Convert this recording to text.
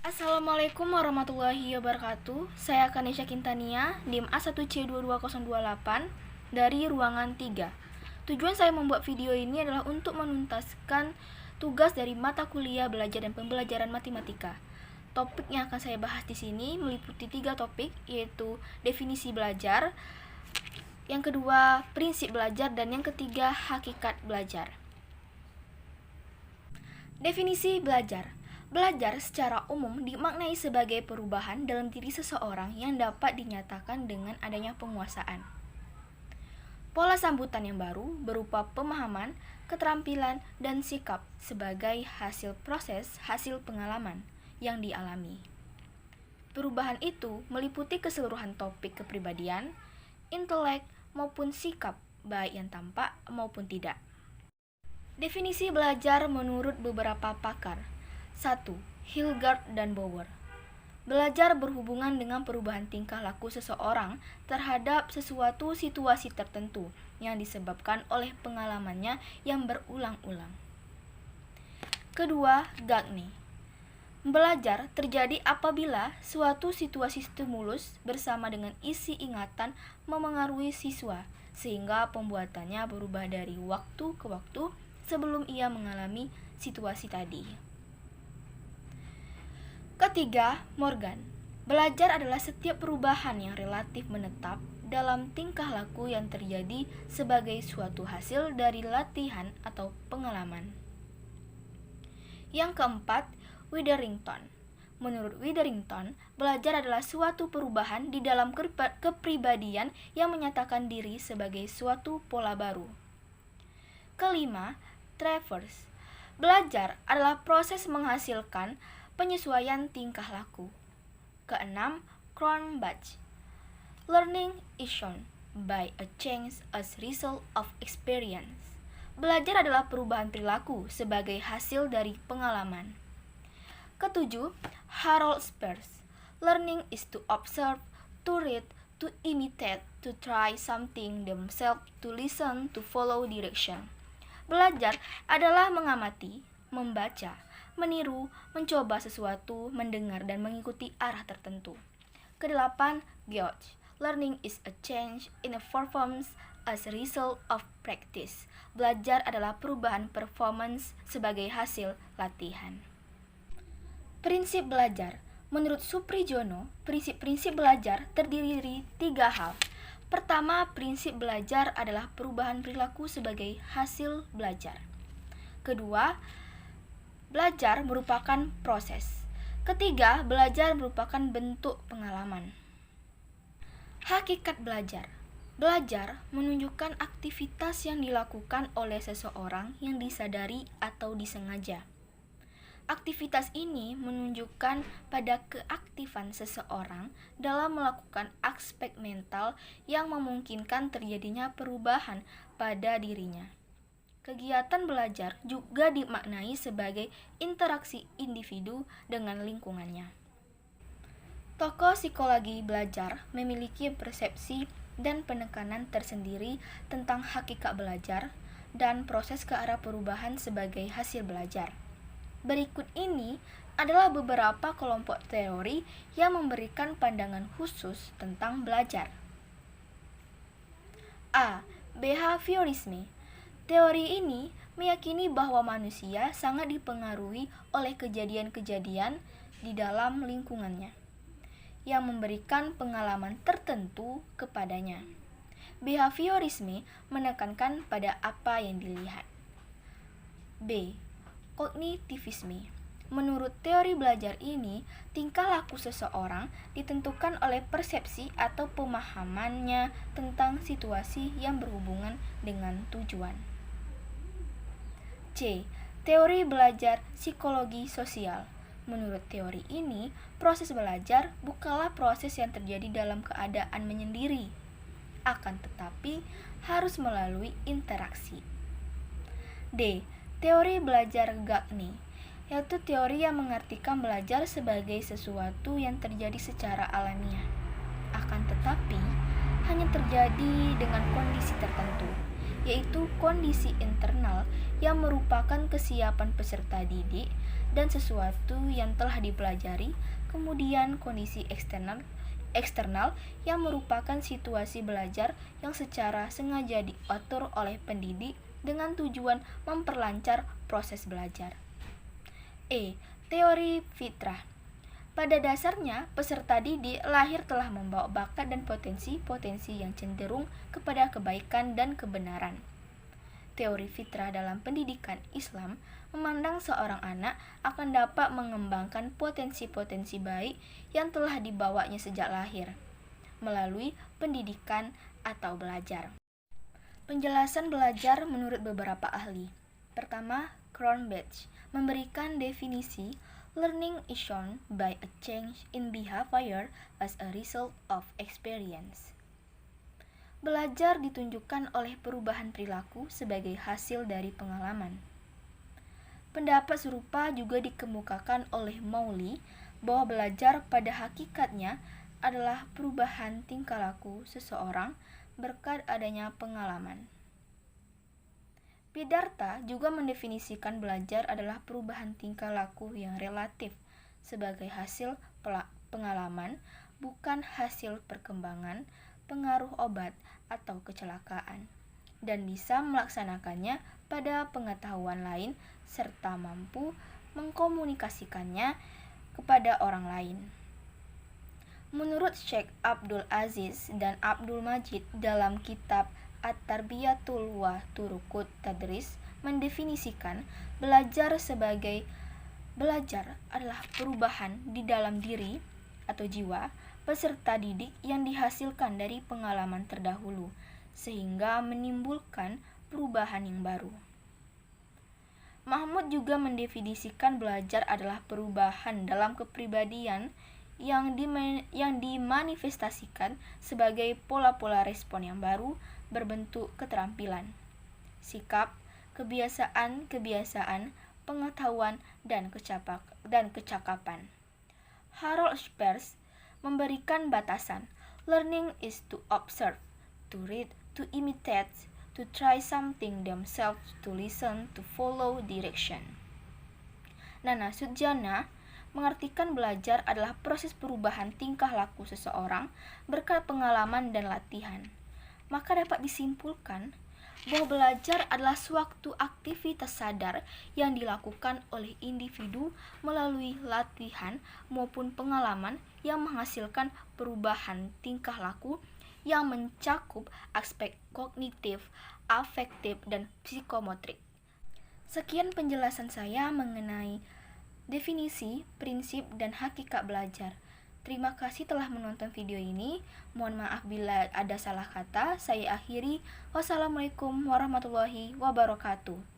Assalamualaikum warahmatullahi wabarakatuh. Saya Kanisha Kintania, NIM A1C22028 dari ruangan 3. Tujuan saya membuat video ini adalah untuk menuntaskan tugas dari mata kuliah belajar dan pembelajaran matematika. Topik yang akan saya bahas di sini meliputi 3 topik, yaitu definisi belajar, yang kedua prinsip belajar, dan yang ketiga hakikat belajar. Definisi belajar. Belajar secara umum dimaknai sebagai perubahan dalam diri seseorang yang dapat dinyatakan dengan adanya penguasaan. Pola sambutan yang baru berupa pemahaman, keterampilan, dan sikap sebagai hasil proses hasil pengalaman yang dialami. Perubahan itu meliputi keseluruhan topik kepribadian, intelek, maupun sikap, baik yang tampak maupun tidak. Definisi belajar menurut beberapa pakar. 1. Hilgard dan Bauer. Belajar berhubungan dengan perubahan tingkah laku seseorang terhadap sesuatu situasi tertentu yang disebabkan oleh pengalamannya yang berulang-ulang. Kedua, Gagne. Belajar terjadi apabila suatu situasi stimulus bersama dengan isi ingatan memengaruhi siswa, sehingga pembuatannya berubah dari waktu ke waktu sebelum ia mengalami situasi tadi. Ketiga, Morgan. Belajar adalah setiap perubahan yang relatif menetap dalam tingkah laku yang terjadi sebagai suatu hasil dari latihan atau pengalaman. Yang keempat, Witherington. Menurut Witherington, belajar adalah suatu perubahan di dalam kepribadian yang menyatakan diri sebagai suatu pola baru. Kelima, Travers. Belajar adalah proses menghasilkan penyesuaian tingkah laku. Keenam, Cronbach. Learning is shown by a change as result of experience. Belajar adalah perubahan perilaku sebagai hasil dari pengalaman. Ketujuh, Harold Spears. Learning is to observe, to read, to imitate, to try something themselves, to listen, to follow direction. Belajar adalah mengamati, membaca, meniru, mencoba sesuatu, mendengar, dan mengikuti arah tertentu. Kedelapan, George. Learning is a change in a performance as a result of practice. Belajar adalah perubahan performance sebagai hasil latihan. Prinsip belajar. Menurut Suprijono, prinsip-prinsip belajar terdiri dari 3 hal. Pertama, prinsip belajar adalah perubahan perilaku sebagai hasil belajar. Kedua, belajar merupakan proses. Ketiga, belajar merupakan bentuk pengalaman. Hakikat belajar. Belajar menunjukkan aktivitas yang dilakukan oleh seseorang yang disadari atau disengaja. Aktivitas ini menunjukkan pada keaktifan seseorang dalam melakukan aspek mental yang memungkinkan terjadinya perubahan pada dirinya. Kegiatan belajar juga dimaknai sebagai interaksi individu dengan lingkungannya. Tokoh psikologi belajar memiliki persepsi dan penekanan tersendiri tentang hakikat belajar dan proses ke arah perubahan sebagai hasil belajar. Berikut ini adalah beberapa kelompok teori yang memberikan pandangan khusus tentang belajar. A. Behaviorisme. Teori ini meyakini bahwa manusia sangat dipengaruhi oleh kejadian-kejadian di dalam lingkungannya yang memberikan pengalaman tertentu kepadanya. Behaviorisme menekankan pada apa yang dilihat. B. Kognitivisme. Menurut teori belajar ini, tingkah laku seseorang ditentukan oleh persepsi atau pemahamannya tentang situasi yang berhubungan dengan tujuan. C. Teori belajar psikologi sosial. Menurut teori ini, proses belajar bukanlah proses yang terjadi dalam keadaan menyendiri, akan tetapi harus melalui interaksi. D. Teori belajar Gagne, yaitu teori yang mengartikan belajar sebagai sesuatu yang terjadi secara alamiah, akan tetapi hanya terjadi dengan kondisi tertentu, yaitu kondisi internal yang merupakan kesiapan peserta didik dan sesuatu yang telah dipelajari, kemudian kondisi eksternal yang merupakan situasi belajar yang secara sengaja diatur oleh pendidik dengan tujuan memperlancar proses belajar. Teori fitrah. Pada dasarnya, peserta didik lahir telah membawa bakat dan potensi-potensi yang cenderung kepada kebaikan dan kebenaran. Teori fitrah dalam pendidikan Islam memandang seorang anak akan dapat mengembangkan potensi-potensi baik yang telah dibawanya sejak lahir, melalui pendidikan atau belajar. Penjelasan belajar menurut beberapa ahli. Pertama, Cronbach memberikan definisi learning is shown by a change in behavior as a result of experience. Belajar ditunjukkan oleh perubahan perilaku sebagai hasil dari pengalaman. Pendapat serupa juga dikemukakan oleh Mowley bahwa belajar pada hakikatnya adalah perubahan tingkah laku seseorang berkat adanya pengalaman. Siddhartha juga mendefinisikan belajar adalah perubahan tingkah laku yang relatif sebagai hasil pengalaman, bukan hasil perkembangan, pengaruh obat, atau kecelakaan, dan bisa melaksanakannya pada pengetahuan lain serta mampu mengkomunikasikannya kepada orang lain. Menurut Syekh Abdul Aziz dan Abdul Majid dalam kitab At-Tarbiyatul wa Turukut Tadris mendefinisikan belajar sebagai belajar adalah perubahan di dalam diri atau jiwa peserta didik yang dihasilkan dari pengalaman terdahulu sehingga menimbulkan perubahan yang baru. Mahmud juga mendefinisikan belajar adalah perubahan dalam kepribadian yang dimanifestasikan sebagai pola-pola respon yang baru berbentuk keterampilan, sikap, kebiasaan, pengetahuan, dan kecakapan. Harold Spears memberikan batasan, learning is to observe, to read, to imitate, to try something themselves, to listen, to follow direction. Nana Sudjana mengartikan belajar adalah proses perubahan tingkah laku seseorang berkat pengalaman dan latihan. Maka dapat disimpulkan bahwa belajar adalah suatu aktivitas sadar yang dilakukan oleh individu melalui latihan maupun pengalaman yang menghasilkan perubahan tingkah laku yang mencakup aspek kognitif, afektif, dan psikometrik. Sekian penjelasan saya mengenai definisi, prinsip, dan hakikat belajar. Terima kasih telah menonton video ini. Mohon maaf bila ada salah kata. Saya akhiri. Wassalamualaikum warahmatullahi wabarakatuh.